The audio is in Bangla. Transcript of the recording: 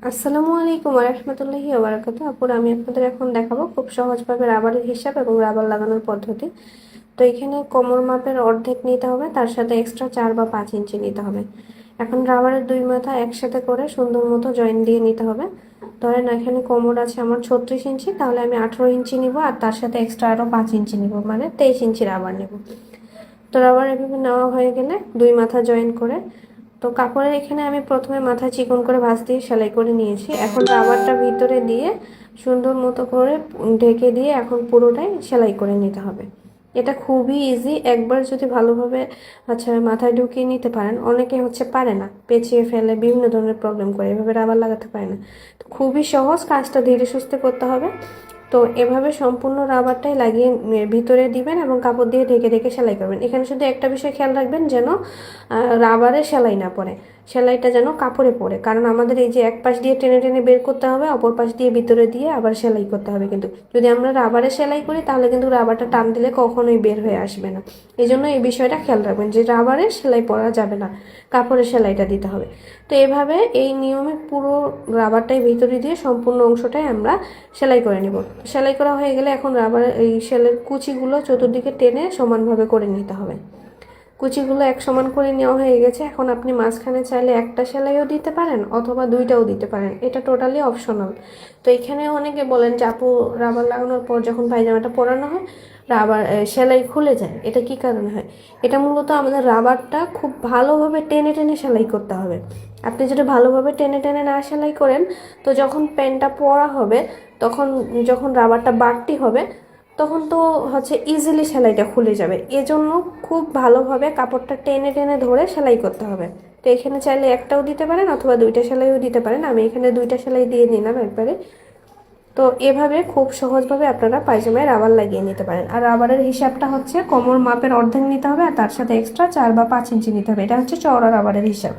আসসালামু আলাইকুম ওয়া রাহমাতুল্লাহি ওয়া বারাকাতুহু। আপুরা, আমি আপনাদের এখন দেখাবো খুব সহজভাবে রাবারের হিসাব এবং রাবার লাগানোর পদ্ধতি। তো এখানে কোমর মাপের অর্ধেক নিতে হবে, তার সাথে এক্সট্রা 4 বা 5 ইঞ্চি নিতে হবে। এখন রাবারের দুই মাথা একসাথে করে সুন্দর মতো জয়েন দিয়ে নিতে হবে। ধরেন এখানে কোমর আছে আমার 36 ইঞ্চি, তাহলে আমি 18 ইঞ্চি নিব আর তার সাথে এক্সট্রা আরও 5 ইঞ্চি নিব, মানে 23 ইঞ্চি রাবার নেব। তো রাবার এভাবে নেওয়া হয়ে গেলে দুই মাথা জয়েন করে, তো কাপড়ের এখানে আমি প্রথমে মাথা চিকন করে ভাঁজ দিয়ে সেলাই করে নিয়েছি। এখন রাবারটা ভিতরে দিয়ে সুন্দর মতো করে ঢেকে দিয়ে এখন পুরোটাই সেলাই করে নিতে হবে। এটা খুবই ইজি, একবার যদি ভালোভাবে মাথায় ঢুকিয়ে নিতে পারেন। অনেকে পারে না, পেঁচিয়ে ফেলে, বিভিন্ন ধরনের প্রবলেম করে, এভাবে রাবার লাগাতে পারে না। তো খুবই সহজ, কাজটা ধীরে সুস্থে করতে হবে। তো এভাবে সম্পূর্ণ রাবারটাই লাগিয়ে ভিতরে দিবেন এবং কাপড় দিয়ে ঢেকে ঢেকে সেলাই করবেন। এখানে শুধু একটা বিষয় খেয়াল রাখবেন, যেন রাবারে সেলাই না পড়ে, সেলাইটা যেন কাপড়ে পড়ে, কারণ আমাদের এই যে এক পাশ দিয়ে টেনে টেনে বের করতে হবে, অপর পাশ দিয়ে ভিতরে দিয়ে আবার সেলাই করতে হবে। কিন্তু যদি আমরা রাবারে সেলাই করি তাহলে কিন্তু রাবারটা টান দিলে কখনোই বের হয়ে আসবে না। এই জন্য এই বিষয়টা খেয়াল রাখবেন যে রাবারে সেলাই পড়া যাবে না, কাপড়ের সেলাইটা দিতে হবে। তো এভাবে এই নিয়মে পুরো রাবারটাই ভিতরে দিয়ে সম্পূর্ণ অংশটাই আমরা সেলাই করে নিব। সেলাই করা হয়ে গেলে এখন রাবার এই সেলের কুচিগুলো চতুর্দিকে টেনে সমানভাবে করে নিতে হবে। কুচিগুলো এক সমান করে নেওয়া হয়ে গেছে। এখন আপনি মাঝখানে চাইলে একটা সেলাইও দিতে পারেন অথবা দুইটাও দিতে পারেন, এটা টোটালি অপশনাল। তো এখানে অনেকে বলেন যে আপু, রাবার লাগানোর পর যখন পায়জামাটা পরানো হয় রাবার সেলাই খুলে যায়, এটা কি কারণে হয়? এটা মূলত আমাদের রাবারটা খুব ভালোভাবে টেনে টেনে সেলাই করতে হবে। আপনি যদি ভালোভাবে টেনে টেনে না সেলাই করেন, তো যখন প্যান্টটা পরা হবে তখন যখন রাবারটা বাড়তি হবে তখন তো ইজিলি সেলাইটা খুলে যাবে। এজন্য খুব ভালোভাবে কাপড়টা টেনে টেনে ধরে সেলাই করতে হবে। তো এখানে চাইলে একটাও দিতে পারেন অথবা দুইটা সেলাইও দিতে পারেন, আমি এখানে দুইটা সেলাই দিয়ে নিলাম একবারে। তো এভাবে খুব সহজভাবে আপনারা পায়জামায় রাবার লাগিয়ে নিতে পারেন। আর রাবারের হিসাবটা কোমর মাপের অর্ধেক নিতে হবে আর তার সাথে এক্সট্রা 4 বা 5 ইঞ্চি নিতে হবে। এটা চওড়া রাবারের হিসাব।